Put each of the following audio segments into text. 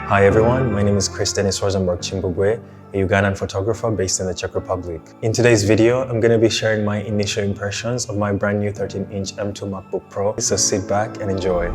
Hi everyone, my name is Chris Dennis Rosenberg Chimbugwe, a Ugandan photographer based in the Czech Republic. In today's video, I'm going to be sharing my initial impressions of my brand new 13-inch M2 MacBook Pro, so sit back and enjoy.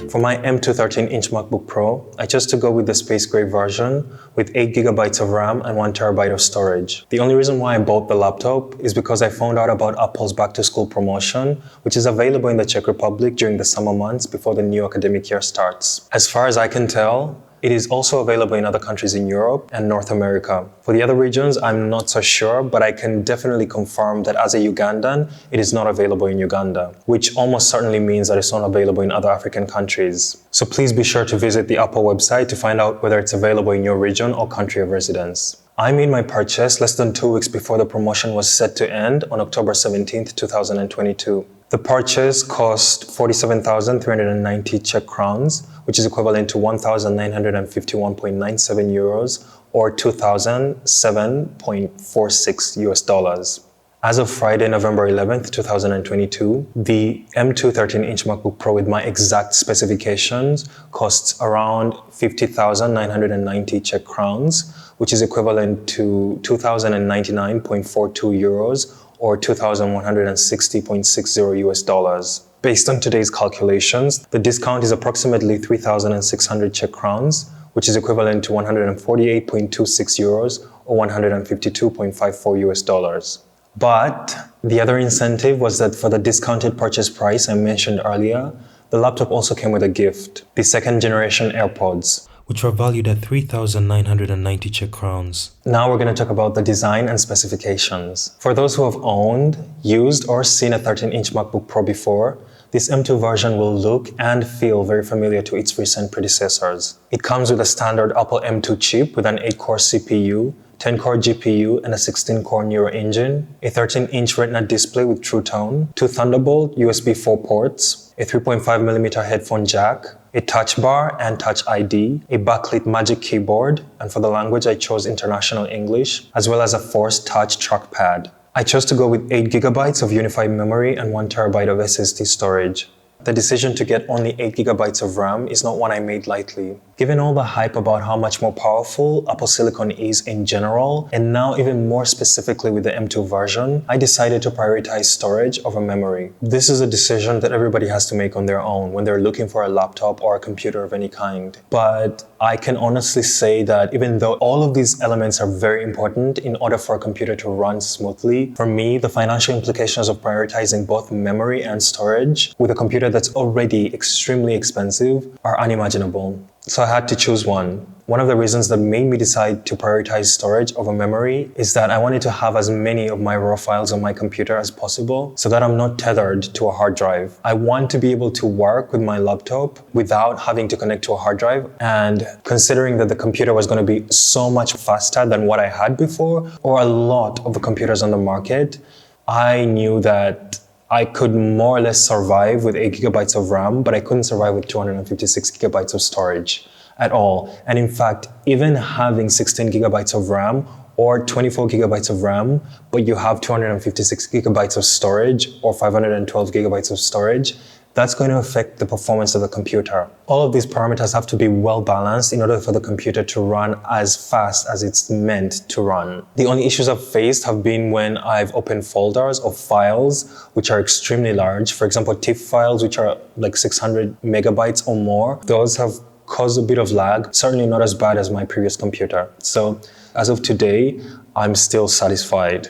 For my M2 13-inch MacBook Pro, I chose to go with the space gray version with 8GB of RAM and 1TB of storage. The only reason why I bought the laptop is because I found out about Apple's back-to-school promotion, which is available in the Czech Republic during the summer months before the new academic year starts. As far as I can tell, it is also available in other countries in Europe and North America. For the other regions, I'm not so sure, but I can definitely confirm that as a Ugandan, it is not available in Uganda, which almost certainly means that it's not available in other African countries. So please be sure to visit the Apple website to find out whether it's available in your region or country of residence. I made my purchase less than 2 weeks before the promotion was set to end on October 17th, 2022. The purchase cost 47,390 Czech crowns, which is equivalent to 1,951.97 euros or 2,007.46 US dollars. As of Friday, November 11th, 2022, the M2 13-inch MacBook Pro with my exact specifications costs around 50,990 Czech crowns, which is equivalent to 2,099.42 euros or 2,160.60 US dollars. Based on today's calculations, the discount is approximately 3,600 Czech crowns, which is equivalent to 148.26 euros or 152.54 US dollars. But the other incentive was that for the discounted purchase price I mentioned earlier, the laptop also came with a gift, the second generation AirPods, which are valued at 3,990 Czech crowns. Now we're going to talk about the design and specifications. For those who have owned, used, or seen a 13-inch MacBook Pro before, this M2 version will look and feel very familiar to its recent predecessors. It comes with a standard Apple M2 chip with an 8-core CPU, 10-core GPU, and a 16-core Neural engine, a 13-inch Retina display with True Tone, 2 Thunderbolt USB 4 ports, a 3.5mm headphone jack, a touch bar and touch ID, a backlit Magic Keyboard, and for the language I chose International English, as well as a Force Touch trackpad. I chose to go with 8GB of unified memory and 1TB of SSD storage. The decision to get only 8GB of RAM is not one I made lightly. Given all the hype about how much more powerful Apple Silicon is in general, and now even more specifically with the M2 version, I decided to prioritize storage over memory. This is a decision that everybody has to make on their own when they're looking for a laptop or a computer of any kind. But I can honestly say that even though all of these elements are very important in order for a computer to run smoothly, for me, the financial implications of prioritizing both memory and storage with a computer that's already extremely expensive are unimaginable. So I had to choose one. One of the reasons that made me decide to prioritize storage over memory is that I wanted to have as many of my raw files on my computer as possible so that I'm not tethered to a hard drive. I want to be able to work with my laptop without having to connect to a hard drive, and considering that the computer was going to be so much faster than what I had before, or a lot of the computers on the market, I knew that I could more or less survive with 8GB of RAM, but I couldn't survive with 256GB of storage at all. And in fact, even having 16GB of RAM or 24GB of RAM, but you have 256GB of storage or 512GB of storage, that's going to affect the performance of the computer. All of these parameters have to be well balanced in order for the computer to run as fast as it's meant to run. The only issues I've faced have been when I've opened folders of files which are extremely large. For example, TIFF files which are like 600 megabytes or more. Those have caused a bit of lag, certainly not as bad as my previous computer. So as of today, I'm still satisfied.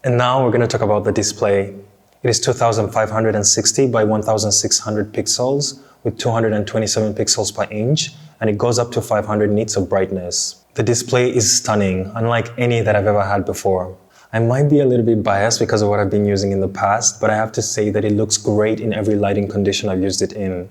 And now we're going to talk about the display. It is 2560 by 1600 pixels with 227 pixels per inch, and it goes up to 500 nits of brightness. The display is stunning, unlike any that I've ever had before. I might be a little bit biased because of what I've been using in the past, but I have to say that it looks great in every lighting condition I've used it in.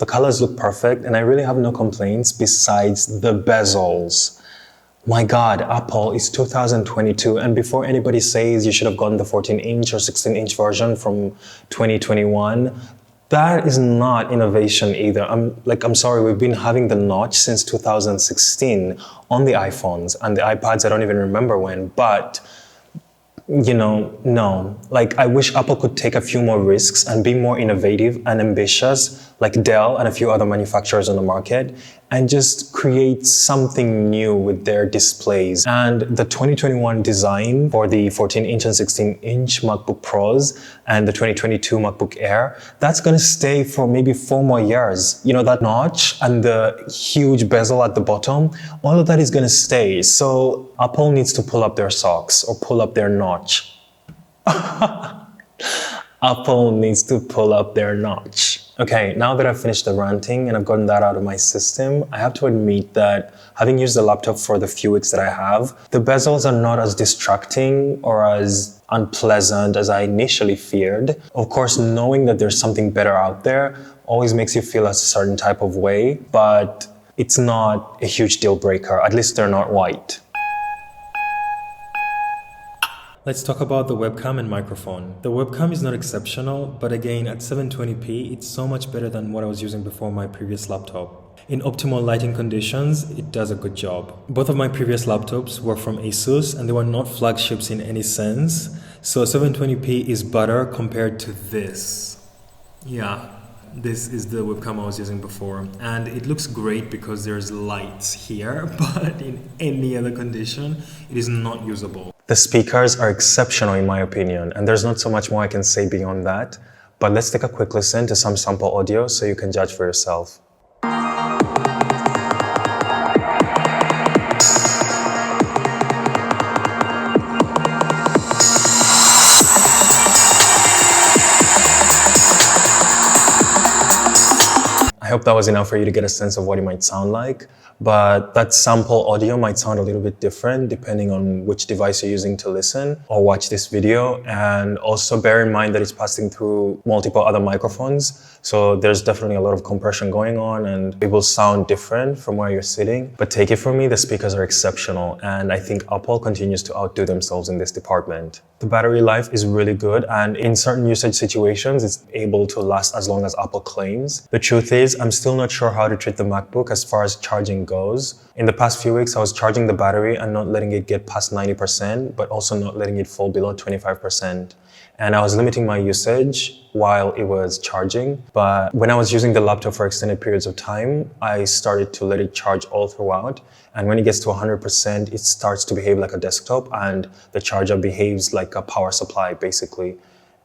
The colors look perfect, and I really have no complaints besides the bezels. My God, Apple, it's 2022, and before anybody says you should have gotten the 14-inch or 16-inch version from 2021, that is not innovation either. I'm sorry, we've been having the notch since 2016 on the iPhones and the iPads, I don't even remember when, but No. Like, I wish Apple could take a few more risks and be more innovative and ambitious, like Dell and a few other manufacturers on the market, and just create something new with their displays. And the 2021 design for the 14-inch and 16-inch MacBook Pros and the 2022 MacBook Air, that's gonna stay for maybe 4 more years. That notch and the huge bezel at the bottom, all of that is gonna stay. So Apple needs to pull up their socks or pull up their notch. Apple needs to pull up their notch. Okay, now that I've finished the ranting and I've gotten that out of my system, I have to admit that having used the laptop for the few weeks that I have, the bezels are not as distracting or as unpleasant as I initially feared. Of course, knowing that there's something better out there always makes you feel a certain type of way, but it's not a huge deal breaker. At least they're not white. Let's talk about the webcam and microphone. The webcam is not exceptional, but again, at 720p, it's so much better than what I was using before my previous laptop. In optimal lighting conditions, it does a good job. Both of my previous laptops were from Asus, and they were not flagships in any sense, so 720p is better compared to this. Yeah. This is the webcam I was using before, and it looks great because there's lights here, but in any other condition, it is not usable. The speakers are exceptional in my opinion, and there's not so much more I can say beyond that, but let's take a quick listen to some sample audio so you can judge for yourself. I hope that was enough for you to get a sense of what it might sound like, but that sample audio might sound a little bit different depending on which device you're using to listen or watch this video. And also bear in mind that it's passing through multiple other microphones, so there's definitely a lot of compression going on and it will sound different from where you're sitting. But take it from me, the speakers are exceptional, and I think Apple continues to outdo themselves in this department. The battery life is really good, and in certain usage situations, it's able to last as long as Apple claims. The truth is, I'm still not sure how to treat the MacBook as far as charging goes. In the past few weeks, I was charging the battery and not letting it get past 90%, but also not letting it fall below 25%. And I was limiting my usage while it was charging. But when I was using the laptop for extended periods of time, I started to let it charge all throughout. And when it gets to 100%, it starts to behave like a desktop, and the charger behaves like a power supply, basically.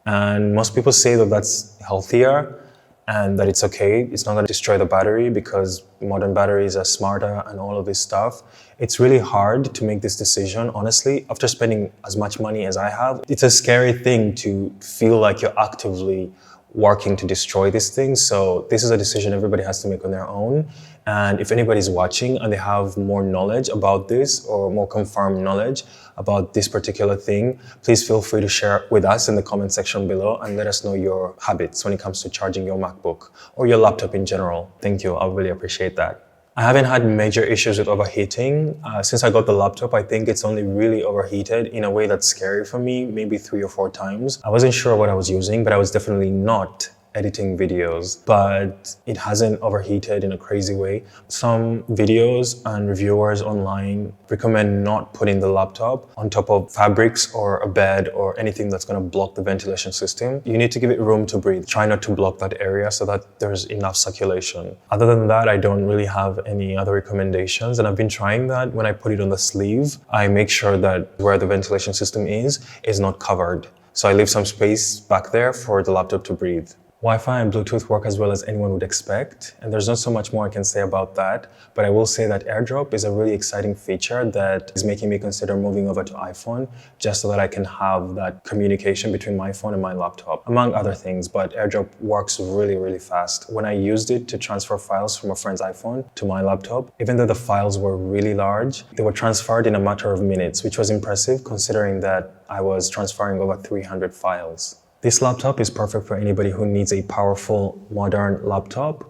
And most people say that that's healthier and that it's okay. It's not going to destroy the battery because modern batteries are smarter and all of this stuff. It's really hard to make this decision, honestly. After spending as much money as I have, it's a scary thing to feel like you're actively working to destroy these things. So this is a decision everybody has to make on their own. And if anybody's watching and they have more knowledge about this or more confirmed knowledge about this particular thing, please feel free to share with us in the comment section below and let us know your habits when it comes to charging your MacBook or your laptop in general. Thank you. I really appreciate that. I haven't had major issues with overheating. Since I got the laptop, I think it's only really overheated in a way that's scary for me, maybe 3 or 4 times. I wasn't sure what I was using, but I was definitely not editing videos, but it hasn't overheated in a crazy way. Some videos and reviewers online recommend not putting the laptop on top of fabrics or a bed or anything that's going to block the ventilation system. You need to give it room to breathe. Try not to block that area so that there's enough circulation. Other than that, I don't really have any other recommendations, and I've been trying that. When I put it on the sleeve, I make sure that where the ventilation system is not covered. So I leave some space back there for the laptop to breathe. Wi-Fi and Bluetooth work as well as anyone would expect, and there's not so much more I can say about that, but I will say that AirDrop is a really exciting feature that is making me consider moving over to iPhone just so that I can have that communication between my phone and my laptop, among other things. But AirDrop works really, really fast. When I used it to transfer files from a friend's iPhone to my laptop, even though the files were really large, they were transferred in a matter of minutes, which was impressive considering that I was transferring over 300 files. This laptop is perfect for anybody who needs a powerful, modern laptop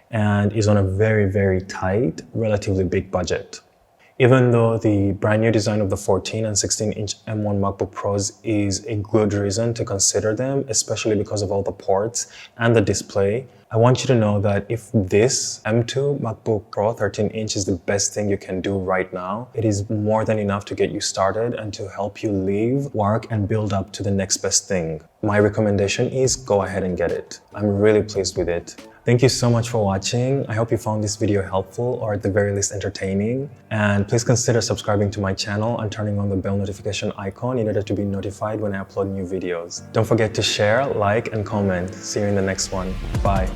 and is on a very, very tight, relatively big budget. Even though the brand new design of the 14 and 16-inch M1 MacBook Pros is a good reason to consider them, especially because of all the ports and the display, I want you to know that if this M2 MacBook Pro 13-inch is the best thing you can do right now, it is more than enough to get you started and to help you live, work, and build up to the next best thing. My recommendation is go ahead and get it. I'm really pleased with it. Thank you so much for watching. I hope you found this video helpful or at the very least entertaining. And please consider subscribing to my channel and turning on the bell notification icon in order to be notified when I upload new videos. Don't forget to share, like, and comment. See you in the next one. Bye.